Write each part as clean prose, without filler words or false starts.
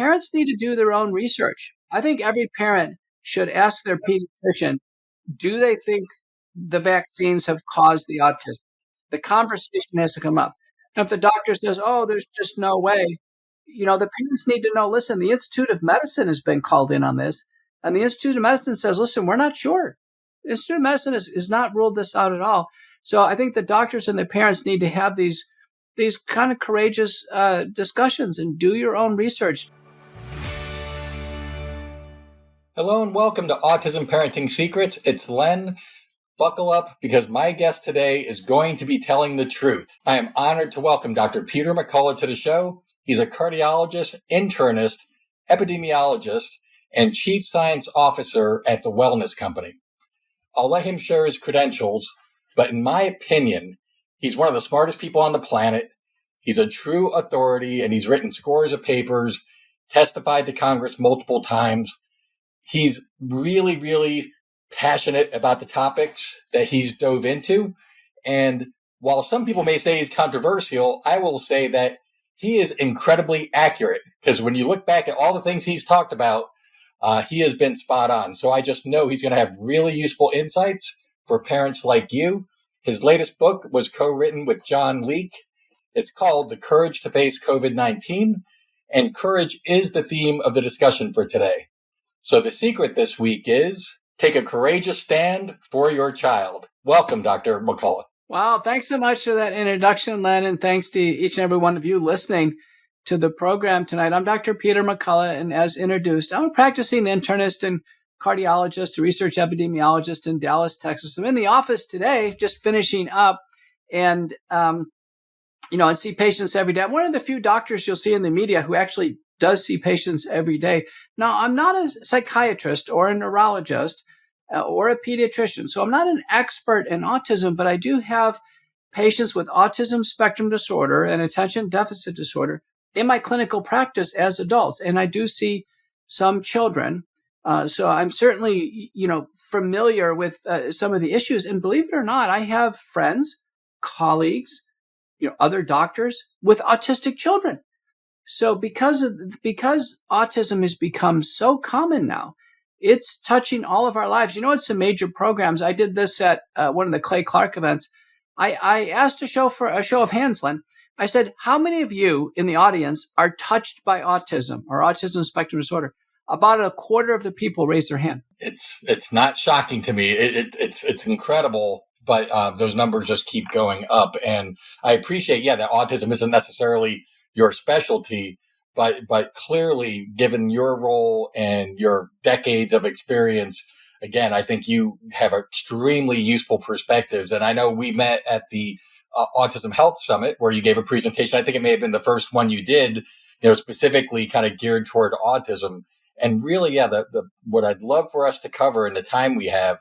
parents need to do their own research. I think every parent should ask their pediatrician, do they think the vaccines have caused the autism? The conversation has to come up. And if the doctor says, oh, there's just no way, the parents need to know, listen, the Institute of Medicine has been called in on this. And the Institute of Medicine says, listen, we're not sure. The Institute of Medicine has not ruled this out at all. So I think the doctors and the parents need to have these kind of courageous discussions and do your own research. Hello and welcome to Autism Parenting Secrets. It's Len. Buckle up because my guest today is going to be telling the truth. I am honored to welcome Dr. Peter McCullough to the show. He's a cardiologist, internist, epidemiologist, and chief science officer at the Wellness Company. I'll let him share his credentials, but in my opinion, he's one of the smartest people on the planet. He's a true authority, and he's written scores of papers, testified to Congress multiple times. He's really, really passionate about the topics that he's dove into. And while some people may say he's controversial, I will say that he is incredibly accurate, because when you look back at all the things he's talked about, he has been spot on. So I just know he's going to have really useful insights for parents like you. His latest book was co-written with John Leake. It's called The Courage to Face COVID-19, and courage is the theme of the discussion for today. So the secret this week is take a courageous stand for your child. Welcome, Dr. McCullough. Wow, thanks so much for that introduction, Len, and thanks to each and every one of you listening to the program tonight. I'm Dr. Peter McCullough, and as introduced, I'm a practicing internist and cardiologist, a research epidemiologist in Dallas, Texas. I'm in the office today, just finishing up, and I see patients every day. I'm one of the few doctors you'll see in the media who actually does see patients every day. Now, I'm not a psychiatrist or a neurologist or a pediatrician, so I'm not an expert in autism, but I do have patients with autism spectrum disorder and attention deficit disorder in my clinical practice as adults, and I do see some children. So I'm certainly, familiar with some of the issues. And believe it or not, I have friends, colleagues, other doctors with autistic children. So because autism has become so common now, it's touching all of our lives. It's some major programs. I did this at one of the Clay Clark events. I asked a show of hands, Len. I said, how many of you in the audience are touched by autism or autism spectrum disorder? About a quarter of the people raised their hand. It's not shocking to me. It's incredible, but those numbers just keep going up. And I appreciate, that autism isn't necessarily your specialty, but clearly, given your role and your decades of experience, again, I think you have extremely useful perspectives. And I know we met at the Autism Health Summit where you gave a presentation. I think it may have been the first one you did, specifically kind of geared toward autism. And really, what I'd love for us to cover in the time we have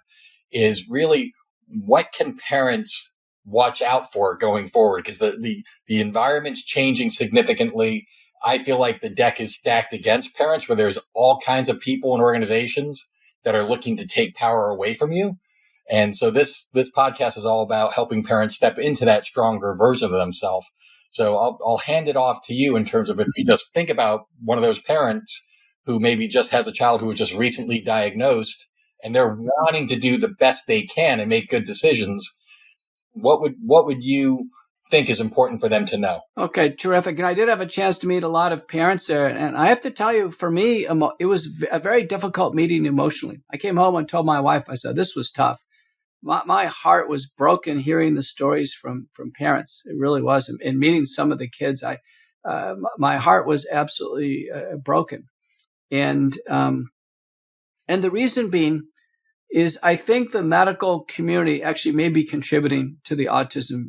is really what can parents watch out for going forward? Because the environment's changing significantly. I feel like the deck is stacked against parents, where there's all kinds of people and organizations that are looking to take power away from you. And so this podcast is all about helping parents step into that stronger version of themselves. So I'll hand it off to you in terms of, if you just think about one of those parents who maybe just has a child who was just recently diagnosed and they're wanting to do the best they can and make good decisions. What would you think is important for them to know? Okay, terrific. And I did have a chance to meet a lot of parents there. And I have to tell you, for me, it was a very difficult meeting emotionally. I came home and told my wife, I said, this was tough. My heart was broken hearing the stories from parents. It really was. And meeting some of the kids, my heart was absolutely broken. And the reason being is I think the medical community actually may be contributing to the autism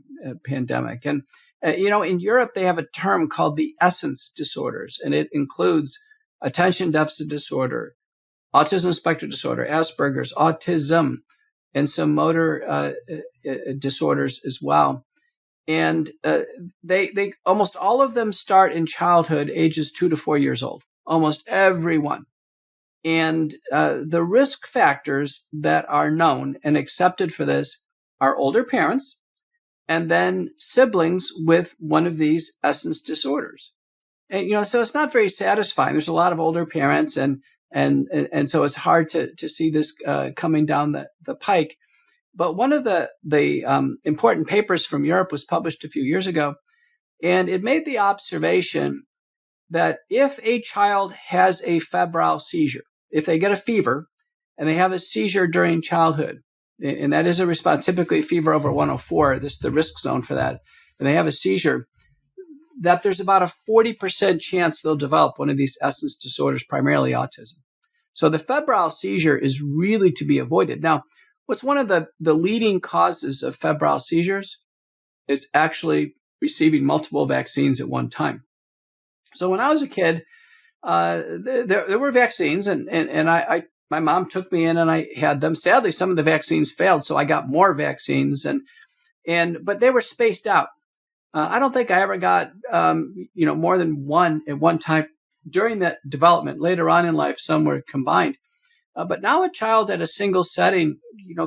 pandemic. And, in Europe, they have a term called the essence disorders, and it includes attention deficit disorder, autism spectrum disorder, Asperger's, autism, and some motor disorders as well. And they almost all of them start in childhood, ages 2 to 4 years old, almost everyone. And the risk factors that are known and accepted for this are older parents and then siblings with one of these essence disorders. And so it's not very satisfying. There's a lot of older parents, and so it's hard to see this coming down the pike. But one of the important papers from Europe was published a few years ago, and it made the observation that if a child has a febrile seizure, if they get a fever and they have a seizure during childhood, and that is a response, typically fever over 104, this is the risk zone for that, and they have a seizure, that there's about a 40% chance they'll develop one of these essence disorders, primarily autism. So the febrile seizure is really to be avoided. Now, what's one of the leading causes of febrile seizures is actually receiving multiple vaccines at one time. So when I was a kid, there were vaccines, and my mom took me in and I had them. Sadly, some of the vaccines failed, so I got more vaccines, but they were spaced out. I don't think I ever got more than one at one time during that development. Later on in life, some were combined. But now a child at a single setting,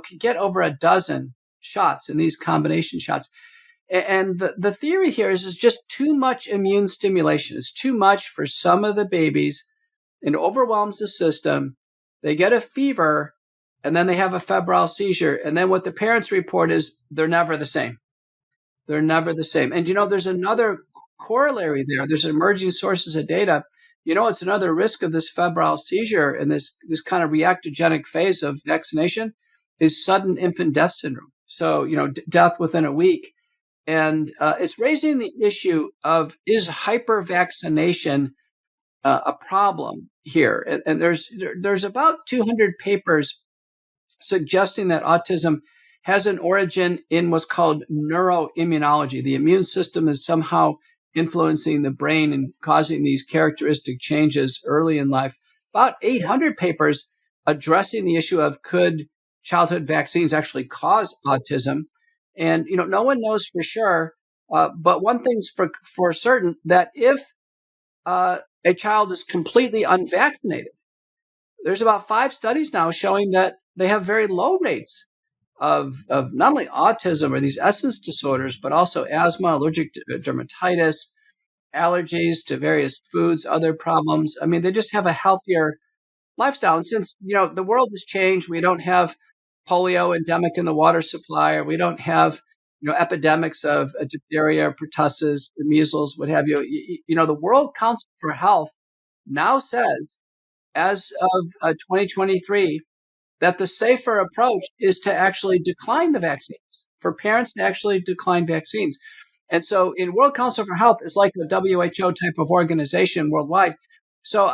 can get over a dozen shots in these combination shots. And the theory here is just too much immune stimulation. It's too much for some of the babies. It overwhelms the system. They get a fever, and then they have a febrile seizure. And then what the parents report is they're never the same. They're never the same. And, there's another corollary there. There's emerging sources of data. It's another risk of this febrile seizure and this kind of reactogenic phase of vaccination is sudden infant death syndrome. So, death within a week. And it's raising the issue of, is hypervaccination a problem here? And there's about 200 papers suggesting that autism has an origin in what's called neuroimmunology. The immune system is somehow influencing the brain and causing these characteristic changes early in life. About 800 papers addressing the issue of, could childhood vaccines actually cause autism? And, no one knows for sure. But one thing's for certain, that if a child is completely unvaccinated, there's about 5 studies now showing that they have very low rates of not only autism or these essence disorders, but also asthma, allergic dermatitis, allergies to various foods, other problems. I mean, they just have a healthier lifestyle. And since, the world has changed, we don't have polio endemic in the water supply, or we don't have, epidemics of diphtheria, pertussis, measles, what have you. The World Council for Health now says, as of 2023, that the safer approach is to actually decline the vaccines, for parents to actually decline vaccines. And so in World Council for Health is like a WHO type of organization worldwide. So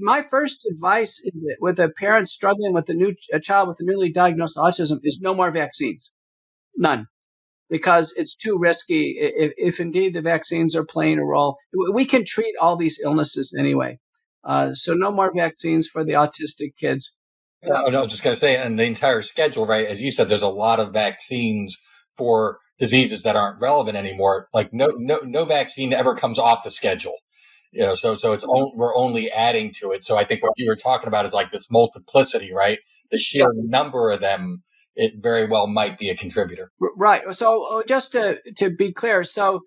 my first advice with a parent struggling with a child with a newly diagnosed autism is no more vaccines. None. Because it's too risky if indeed the vaccines are playing a role. We can treat all these illnesses anyway. So no more vaccines for the autistic kids. I was just going to say, and the entire schedule, right? As you said, there's a lot of vaccines for diseases that aren't relevant anymore. Like no vaccine ever comes off the schedule. So it's we're only adding to it. So I think what you were talking about is like this multiplicity, right? The sheer number of them, it very well might be a contributor. Right. So just to be clear, so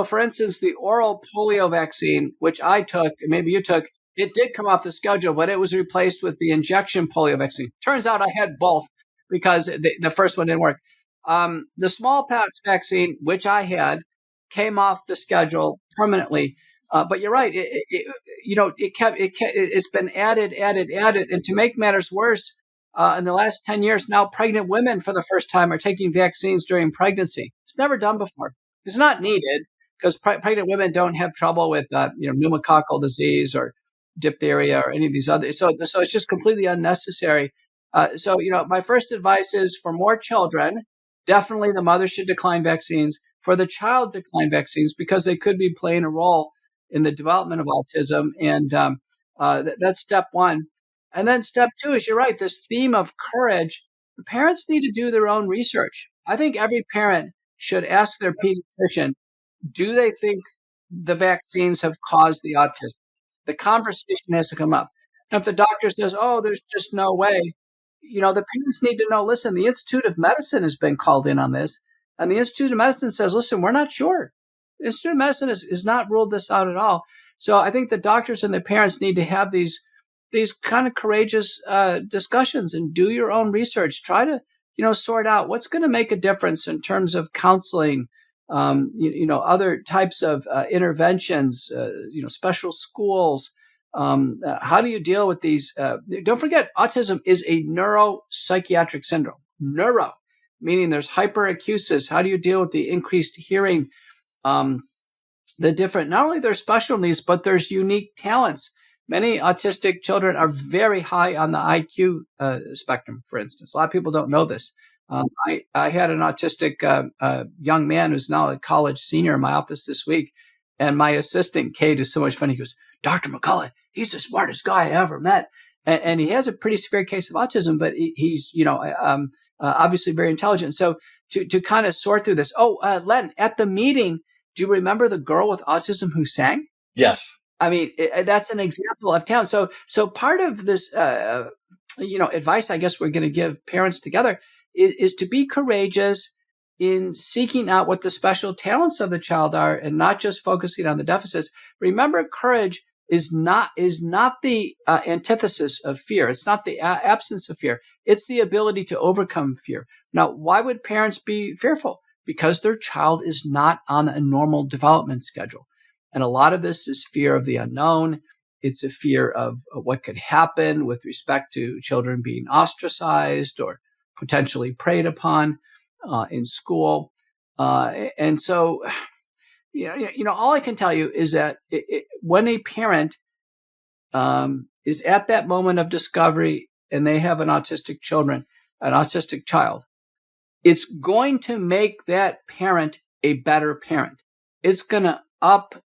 for instance, the oral polio vaccine, which I took, and maybe you took, it did come off the schedule, but it was replaced with the injection polio vaccine. Turns out I had both because the first one didn't work. The smallpox vaccine, which I had, came off the schedule permanently. But you're right. It's been added. And to make matters worse, in the last 10 years, now pregnant women for the first time are taking vaccines during pregnancy. It's never done before. It's not needed because pregnant women don't have trouble with, pneumococcal disease or diphtheria or any of these others. So it's just completely unnecessary. My first advice is for more children, definitely the mother should decline vaccines. For the child, decline vaccines because they could be playing a role in the development of autism. And that's step one. And then step two is, you're right, this theme of courage. The parents need to do their own research. I think every parent should ask their pediatrician, do they think the vaccines have caused the autism? The conversation has to come up. And if the doctor says, oh, there's just no way, the parents need to know, listen, the Institute of Medicine has been called in on this. And the Institute of Medicine says, listen, we're not sure. The Institute of Medicine has not ruled this out at all. So I think the doctors and the parents need to have these kind of courageous discussions and do your own research. Try to, sort out what's going to make a difference in terms of counseling, other types of interventions, special schools. How do you deal with these? Don't forget, autism is a neuropsychiatric syndrome. Neuro, meaning there's hyperacusis. How do you deal with the increased hearing? The different, not only their special needs, but there's unique talents. Many autistic children are very high on the IQ spectrum, for instance. A lot of people don't know this. I had an autistic young man who's now a college senior in my office this week, and my assistant, Kate, is so much fun. He goes, Dr. McCullough, he's the smartest guy I ever met. And he has a pretty severe case of autism, but he's, obviously very intelligent. So to kind of sort through this. Len, at the meeting, do you remember the girl with autism who sang? Yes. I mean, that's an example of talent. So part of this, advice I guess we're going to give parents together is to be courageous in seeking out what the special talents of the child are and not just focusing on the deficits. Remember, courage is not the antithesis of fear. It's not the absence of fear. It's the ability to overcome fear. Now, why would parents be fearful? Because their child is not on a normal development schedule. And a lot of this is fear of the unknown. It's a fear of what could happen with respect to children being ostracized or potentially preyed upon in school. And so, all I can tell you is that when a parent is at that moment of discovery and they have an autistic child, it's going to make that parent a better parent. It's going to up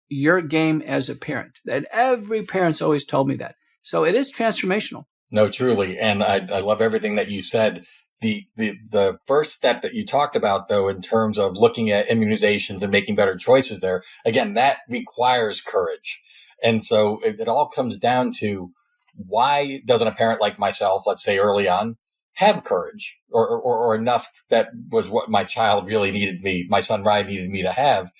your game as a parent. And every parent's always told me that. So it is transformational. No, truly. And I love everything that you said. The first step that you talked about, though, in terms of looking at immunizations and making better choices there, again, that requires courage. And so it all comes down to, why doesn't a parent like myself, let's say early on, have courage or enough that was what my child really needed me, my son Ryan needed me to have.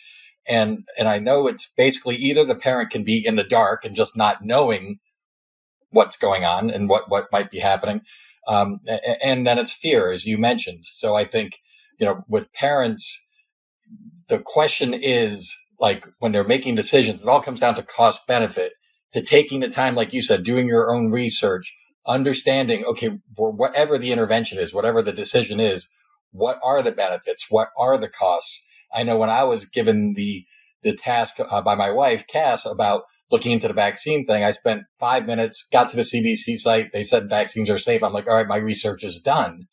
And I know it's basically either the parent can be in the dark and just not knowing what's going on and what might be happening. And then it's fear, as you mentioned. So I think, with parents, the question is, like, when they're making decisions, it all comes down to cost benefit, to taking the time, like you said, doing your own research, understanding, okay, for whatever the intervention is, whatever the decision is, what are the benefits? What are the costs? I know when I was given the task by my wife, Cass, about looking into the vaccine thing, I spent 5 minutes, got to the CDC site. They said vaccines are safe. I'm like, all right, my research is done.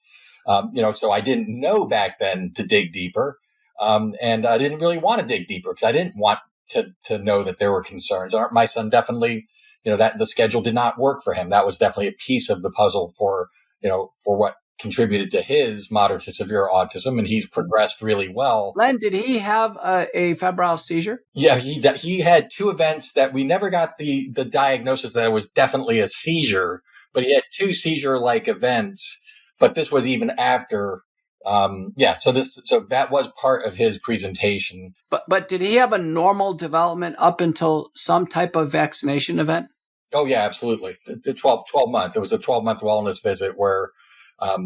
So I didn't know back then to dig deeper. And I didn't really want to dig deeper because I didn't want to know that there were concerns. My son definitely, that the schedule did not work for him. That was definitely a piece of the puzzle for what contributed to his moderate to severe autism, and he's progressed really well. Len, did he have a febrile seizure? Yeah, he had 2 events that we never got the diagnosis that it was definitely a seizure, but he had 2 seizure-like events. But this was even after. So that was part of his presentation. But did he have a normal development up until some type of vaccination event? Oh yeah, absolutely. The 12 month. It was a 12-month wellness visit where the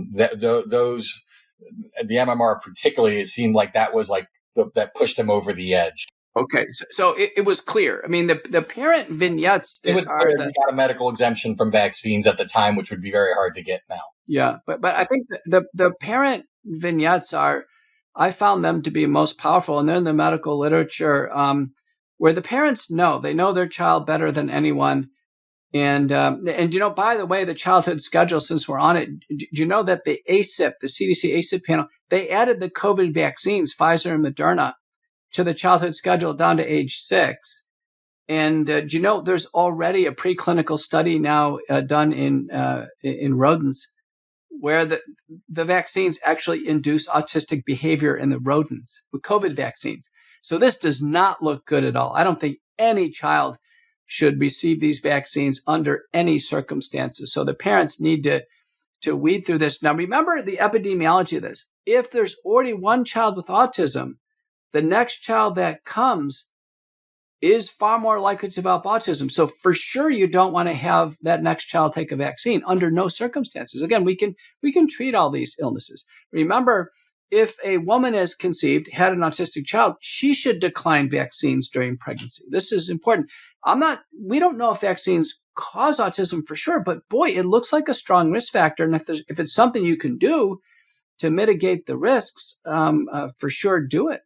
MMR particularly, it seemed like that was like that pushed him over the edge. Okay, so it was clear. I mean, the parent vignettes. It was clear he got a medical exemption from vaccines at the time, which would be very hard to get now. Yeah, but I think the parent vignettes I found them to be most powerful, and they're in the medical literature, where the parents they know their child better than anyone. And by the way, the childhood schedule, since we're on it, do you know that the ACIP, the CDC ACIP panel, they added the COVID vaccines, Pfizer and Moderna, to the childhood schedule down to age 6. And do you know there's already a preclinical study now done in rodents where the vaccines actually induce autistic behavior in the rodents with COVID vaccines. So this does not look good at all. I don't think any child should receive these vaccines under any circumstances. So the parents need to weed through this. Now, remember the epidemiology of this. If there's already one child with autism, the next child that comes is far more likely to develop autism. So for sure, you don't want to have that next child take a vaccine under no circumstances. Again, we can treat all these illnesses. Remember, if a woman is conceived, had an autistic child, she should decline vaccines during pregnancy. This is important. We don't know if vaccines cause autism for sure, but boy, it looks like a strong risk factor. And if it's something you can do to mitigate the risks, for sure, do it.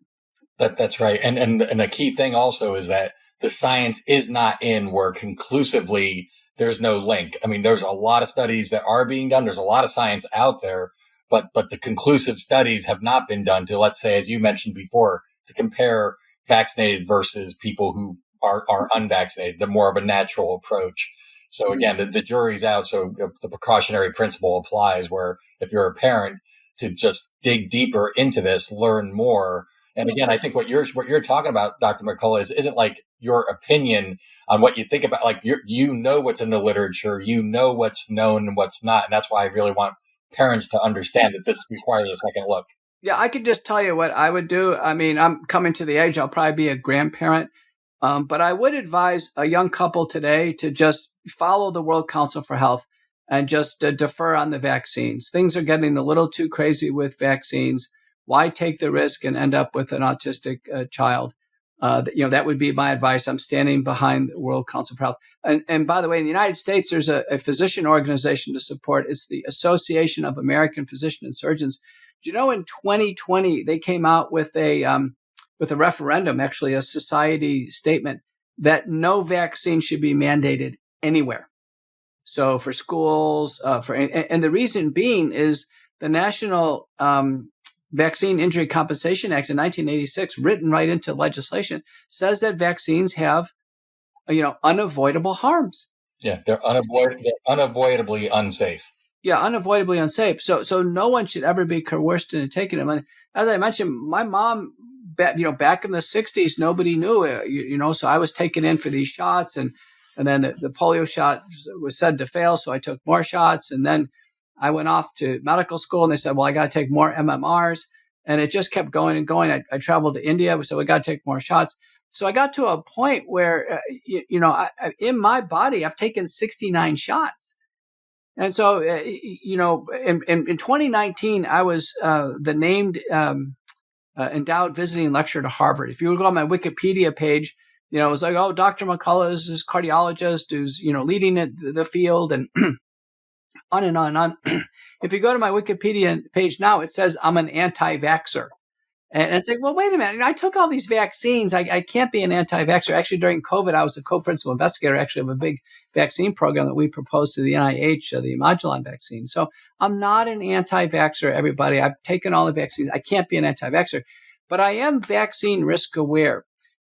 That's right. And a key thing also is that the science is not in where conclusively there's no link. I mean, there's a lot of studies that are being done. There's a lot of science out there, but the conclusive studies have not been done to, let's say, as you mentioned before, to compare vaccinated versus people who are unvaccinated, the more of a natural approach. So again, the jury's out. So the precautionary principle applies, where if you're a parent, to just dig deeper into this, learn more. And again, I think what you're talking about, Dr. McCullough, isn't like your opinion on what you think about. Like you know what's in the literature, you know what's known and what's not, and that's why I really want parents to understand that this requires a second look. Yeah, I could just tell you what I would do. I mean, I'm coming to the age I'll probably be a grandparent, but I would advise a young couple today to just follow the World Council for Health and just defer on the vaccines. Things are getting a little too crazy with vaccines. Why take the risk and end up with an autistic child? That would be my advice. I'm standing behind the World Council for Health. And by the way, in the United States, there's a physician organization to support. It's the Association of American Physicians and Surgeons. Do you know in 2020, they came out with a referendum, actually a society statement, that no vaccine should be mandated anywhere. So for schools, and the reason being is the National Vaccine Injury Compensation Act in 1986, written right into legislation, says that vaccines have, unavoidable harms. Yeah, they're unavoidably unsafe. Yeah, unavoidably unsafe. So no one should ever be coerced into taking them. And as I mentioned, my mom, back in the 60s, nobody knew, so I was taken in for these shots, and then the polio shot was said to fail, so I took more shots, and then I went off to medical school, and they said, well, I got to take more MMRs. And it just kept going and going. I traveled to India, so I got to take more shots. So I got to a point where, in my body, I've taken 69 shots. And so, in 2019, I was the named endowed visiting lecturer to Harvard. If you would go on my Wikipedia page, it was like, oh, Dr. McCullough is this cardiologist who's, leading the field, and on and on and on. If you go to my Wikipedia page now, it says I'm an anti-vaxxer. And it's like, well, wait a minute. I took all these vaccines. I can't be an anti-vaxxer. Actually, during COVID, I was a co-principal investigator, actually, of a big vaccine program that we proposed to the NIH, the Modulon vaccine. So I'm not an anti-vaxxer, everybody. I've taken all the vaccines. I can't be an anti-vaxxer. But I am vaccine risk aware.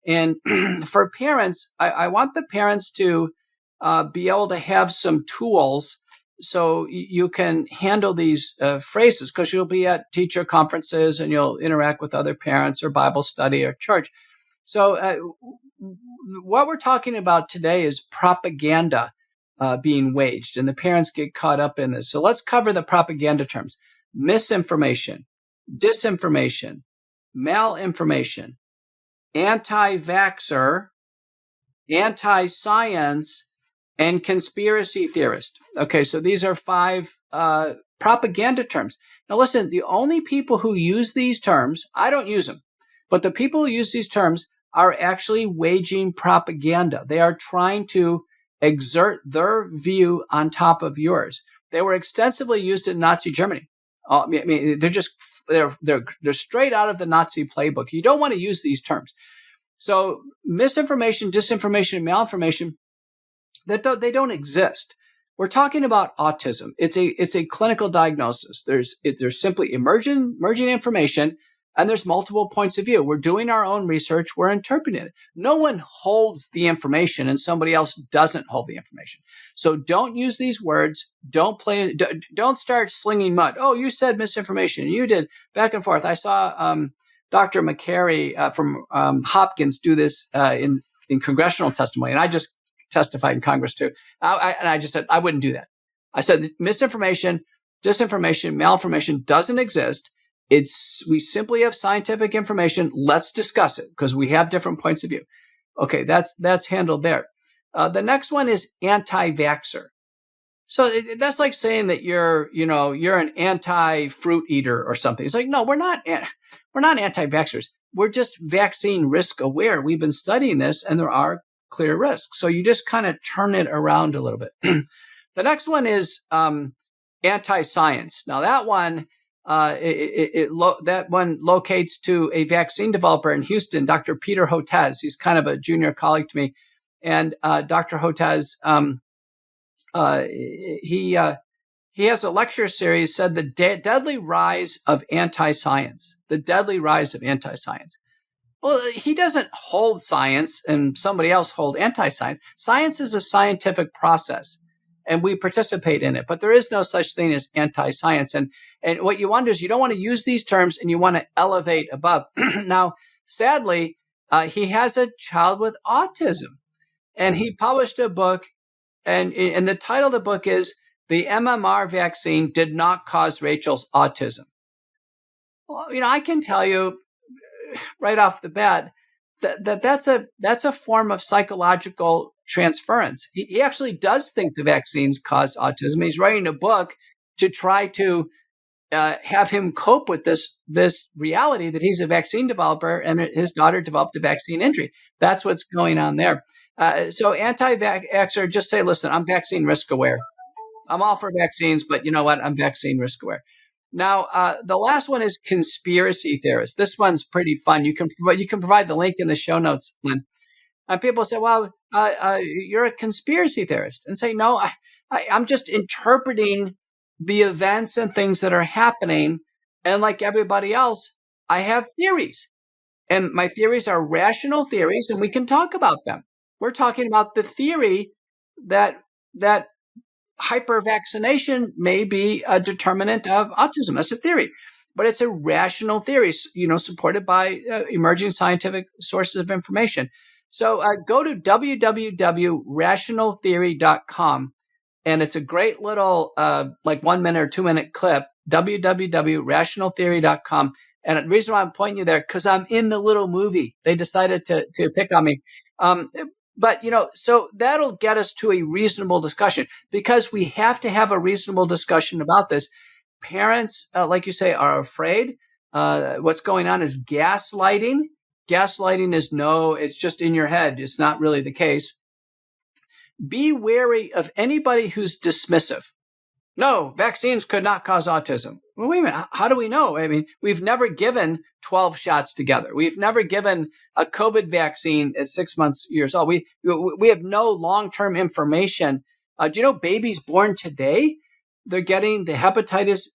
And for parents, I want the parents to be able to have some tools so you can handle these phrases, because you'll be at teacher conferences and you'll interact with other parents or Bible study or church. So what we're talking about today is propaganda being waged, and the parents get caught up in this. So let's cover the propaganda terms: misinformation, disinformation, malinformation, anti-vaxxer, anti-science, and conspiracy theorist. Okay, so these are 5 propaganda terms. Now listen, the only people who use these terms, I don't use them, but the people who use these terms are actually waging propaganda. They are trying to exert their view on top of yours. They were extensively used in Nazi Germany. I mean, they're straight out of the Nazi playbook. You don't want to use these terms. So misinformation, disinformation, and malinformation, they don't exist. We're talking about autism. It's a clinical diagnosis. There's simply emerging information, and there's multiple points of view. We're doing our own research. We're interpreting it. No one holds the information, and somebody else doesn't hold the information. So don't use these words. Don't start slinging mud. Oh, you said misinformation. You did, back and forth. I saw Dr. McCary from Hopkins do this in congressional testimony, and I just testified in Congress too. And I just said, I wouldn't do that. I said, misinformation, disinformation, malinformation doesn't exist. We simply have scientific information. Let's discuss it, because we have different points of view. Okay, that's handled there. The next one is anti-vaxxer. So that's like saying that you're an anti-fruit eater or something. It's like, no, we're not anti-vaxxers. We're just vaccine risk aware. We've been studying this, and there are clear risks. So you just kind of turn it around a little bit. The next one is anti-science. Now that one, that one locates to a vaccine developer in Houston, Dr. Peter Hotez. He's kind of a junior colleague to me, and Dr. Hotez, he has a lecture series said the deadly rise of anti-science. The deadly rise of anti-science. Well, he doesn't hold science and somebody else hold anti-science. Science is a scientific process, and we participate in it. But there is no such thing as anti-science. And what you want to do is you don't want to use these terms, and you want to elevate above. Now, sadly, he has a child with autism, and he published a book, and the title of the book is "The MMR Vaccine Did Not Cause Rachel's Autism." Well, I can tell you right off the bat that's a form of psychological transference. He actually does think the vaccines caused autism. He's writing a book to try to have him cope with this reality that he's a vaccine developer and his daughter developed a vaccine injury. That's what's going on there. So anti-vaxxer, just say, listen, I'm vaccine risk aware. I'm all for vaccines, but you know what? I'm vaccine risk aware. Now, the last one is conspiracy theorists. This one's pretty fun. You can provide the link in the show notes, Len. And people say, well, you're a conspiracy theorist. And say, no, I'm just interpreting the events and things that are happening. And like everybody else, I have theories. And my theories are rational theories, and we can talk about them. We're talking about the theory that hypervaccination may be a determinant of autism. That's a theory, but it's a rational theory, supported by emerging scientific sources of information. So go to www.rationaltheory.com, and it's a great little 1 minute or 2 minute clip, www.rationaltheory.com. And the reason why I'm pointing you there, because I'm in the little movie. They decided to pick on me. But, so that'll get us to a reasonable discussion, because we have to have a reasonable discussion about this. Parents, like you say, are afraid. What's going on is gaslighting. Gaslighting is it's just in your head. It's not really the case. Be wary of anybody who's dismissive. No, vaccines could not cause autism. Well, wait a minute. How do we know? I mean, we've never given 12 shots together. We've never given a COVID vaccine at 6 years old. We have no long-term information. Do you know babies born today, they're getting the hepatitis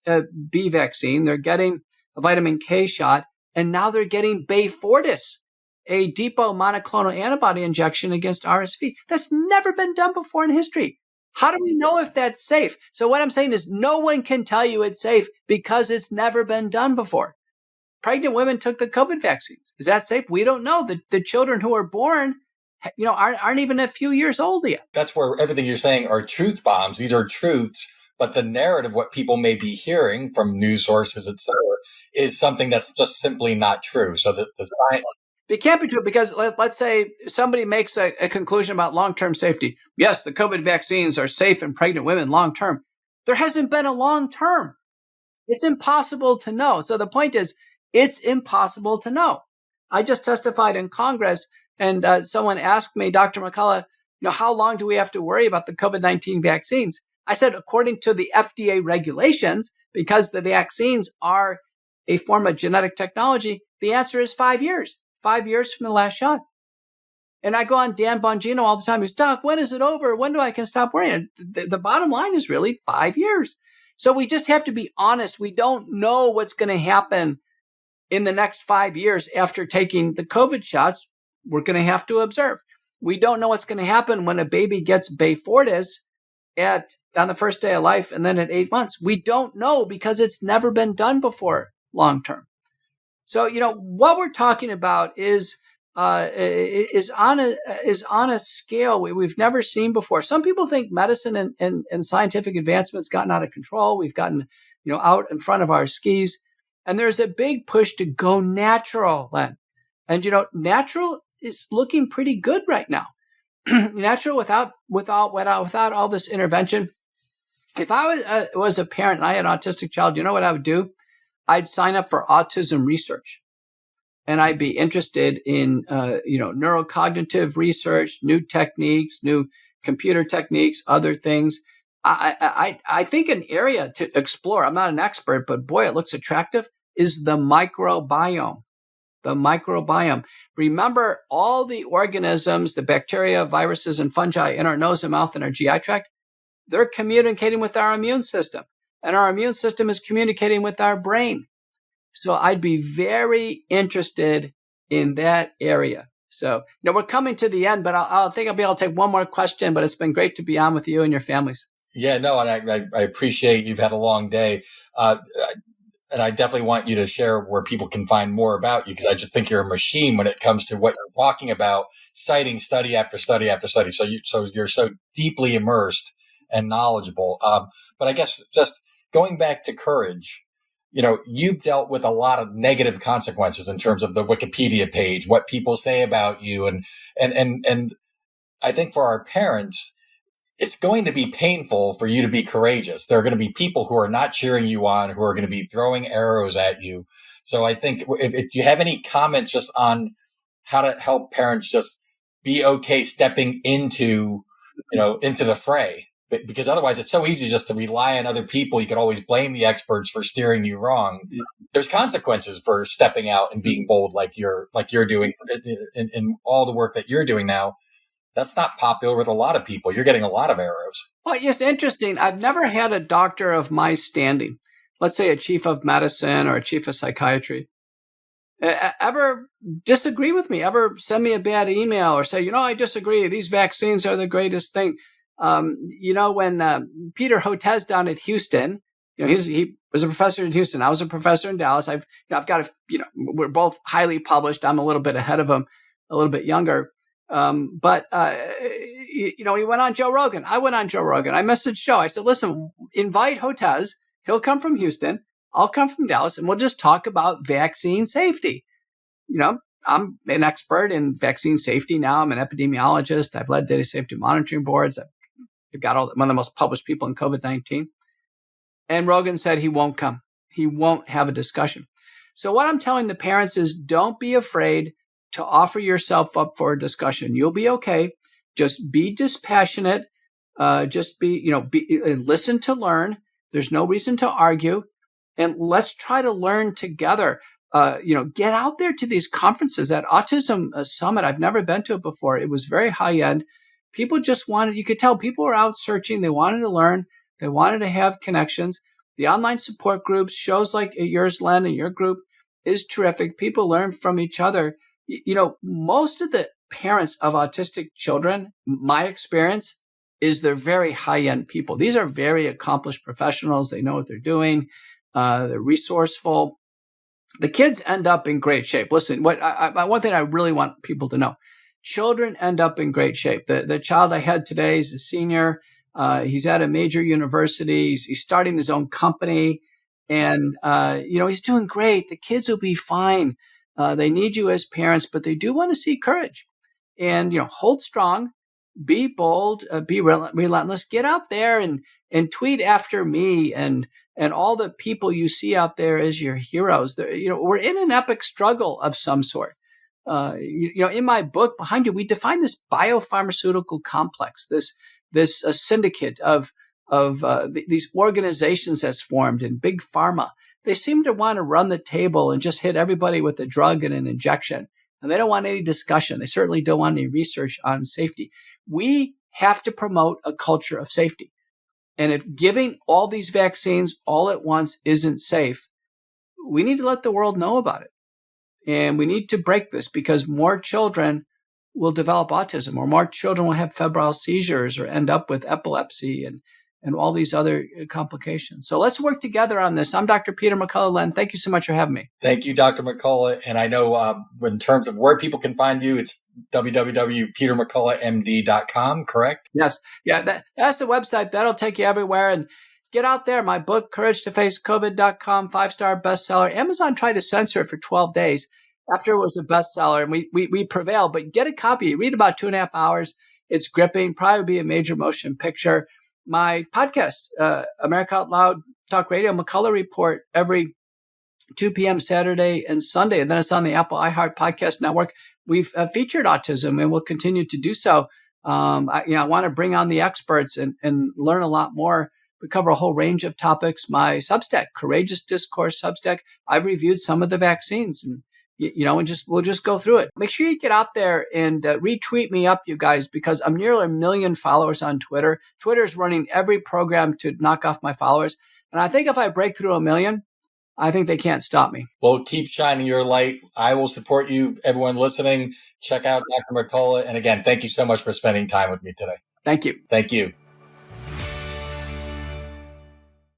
B vaccine, they're getting a vitamin K shot, and now they're getting Beyfortus, a depot monoclonal antibody injection against RSV. That's never been done before in history. How do we know if that's safe? So what I'm saying is no one can tell you it's safe because it's never been done before. Pregnant women took the COVID vaccines. Is that safe? We don't know. The children who are born, aren't even a few years old yet. That's where everything you're saying are truth bombs. These are truths, but the narrative, what people may be hearing from news sources, et cetera, is something that's just simply not true. So the science... It can't be true, because let's say somebody makes a conclusion about long-term safety. Yes, the COVID vaccines are safe in pregnant women long-term. There hasn't been a long-term. It's impossible to know. So the point is, it's impossible to know. I just testified in Congress, and someone asked me, Dr. McCullough, how long do we have to worry about the COVID-19 vaccines? I said, according to the FDA regulations, because the vaccines are a form of genetic technology, the answer is 5 years. 5 years from the last shot. And I go on Dan Bongino all the time. He's, Doc, when is it over? When do I can stop worrying? The bottom line is really 5 years. So we just have to be honest. We don't know what's going to happen in the next 5 years after taking the COVID shots. We're going to have to observe. We don't know what's going to happen when a baby gets Beyfortus on the first day of life and then at 8 months. We don't know, because it's never been done before long term. So, what we're talking about is on a scale we've never seen before. Some people think medicine and scientific advancement's gotten out of control. We've gotten, out in front of our skis, and there's a big push to go natural, Len. And natural is looking pretty good right now. Natural without all this intervention. If I was a parent and I had an autistic child, you know what I would do? I'd sign up for autism research, and I'd be interested in neurocognitive research, new techniques, new computer techniques, other things. I think an area to explore, I'm not an expert, but boy, it looks attractive, is the microbiome. The microbiome. Remember, all the organisms, the bacteria, viruses, and fungi in our nose and mouth and our GI tract, they're communicating with our immune system. And our immune system is communicating with our brain. So I'd be very interested in that area. So, we're coming to the end, but I think I'll be able to take one more question, but it's been great to be on with you and your families. Yeah, no, and I appreciate you've had a long day. And I definitely want you to share where people can find more about you, because I just think you're a machine when it comes to what you're talking about, citing study after study after study. So you're so deeply immersed and knowledgeable. But I guess just going back to courage, you've dealt with a lot of negative consequences in terms of the Wikipedia page, what people say about you. And I think for our parents, it's going to be painful for you to be courageous. There are going to be people who are not cheering you on, who are going to be throwing arrows at you. So I think if you have any comments just on how to help parents just be okay stepping into the fray, because otherwise it's so easy just to rely on other people. You can always blame the experts for steering you wrong. There's consequences for stepping out and being bold, like you're doing in all the work that you're doing now. That's not popular with a lot of people. You're getting a lot of arrows. Well, it's interesting. I've never had a doctor of my standing, let's say a chief of medicine or a chief of psychiatry, ever disagree with me, ever send me a bad email or say, I disagree. These vaccines are the greatest thing. When Peter Hotez down at Houston, he was a professor in Houston. I was a professor in Dallas. I've got we're both highly published. I'm a little bit ahead of him, a little bit younger. But he went on Joe Rogan. I went on Joe Rogan. I messaged Joe. I said, listen, invite Hotez. He'll come from Houston. I'll come from Dallas, and we'll just talk about vaccine safety. I'm an expert in vaccine safety now. I'm an epidemiologist. I've led data safety monitoring boards. I've got one of the most published people in COVID-19. And Rogan said he won't come. He won't have a discussion. So what I'm telling the parents is, don't be afraid to offer yourself up for a discussion. You'll be okay. Just be dispassionate. Just listen to learn. There's no reason to argue. And let's try to learn together. Get out there to these conferences. That Autism Summit, I've never been to it before. It was very high end. People just you could tell people were out searching. They wanted to learn. They wanted to have connections. The online support groups, shows like yours, Len, and your group is terrific. People learn from each other. Most of the parents of autistic children, my experience, is they're very high-end people. These are very accomplished professionals. They know what they're doing. They're resourceful. The kids end up in great shape. Listen, one thing I really want people to know, children end up in great shape. The child I had today is a senior. He's at a major university. He's starting his own company. And, he's doing great. The kids will be fine. They need you as parents, but they do want to see courage. And, hold strong, be bold, be relentless. Get out there and tweet after me and all the people you see out there as your heroes. We're in an epic struggle of some sort. In my book behind you, we define this biopharmaceutical complex, this syndicate of these organizations that's formed in big pharma. They seem to want to run the table and just hit everybody with a drug and an injection. And they don't want any discussion. They certainly don't want any research on safety. We have to promote a culture of safety. And if giving all these vaccines all at once isn't safe, we need to let the world know about it. And we need to break this, because more children will develop autism, or more children will have febrile seizures or end up with epilepsy and all these other complications. So let's work together on this. I'm Dr. Peter McCullough. Len, thank you so much for having me. Thank you, Dr. McCullough. And I know in terms of where people can find you, it's www.petermcculloughmd.com, correct? Yes. Yeah, that's the website. That'll take you everywhere. And get out there. My book, CourageToFaceCovid.com, 5-star bestseller. Amazon tried to censor it for 12 days. after it was a bestseller, and we prevailed. But get a copy. Read about 2.5 hours. It's gripping. Probably be a major motion picture. My podcast, America Out Loud Talk Radio, McCullough Report, every 2 p.m. Saturday and Sunday, and then it's on the Apple iHeart Podcast Network. We've featured autism, and we'll continue to do so. I want to bring on the experts and learn a lot more. We cover a whole range of topics. My Substack, Courageous Discourse Substack, I've reviewed some of the vaccines, and we'll just go through it. Make sure you get out there and retweet me up, you guys, because I'm nearly 1 million followers on Twitter. Twitter's running every program to knock off my followers, and I think if I break through 1 million, I think they can't stop me. Well, keep shining your light. I will support you. Everyone listening, check out Dr. McCullough. And again, thank you so much for spending time with me today. Thank you. Thank you.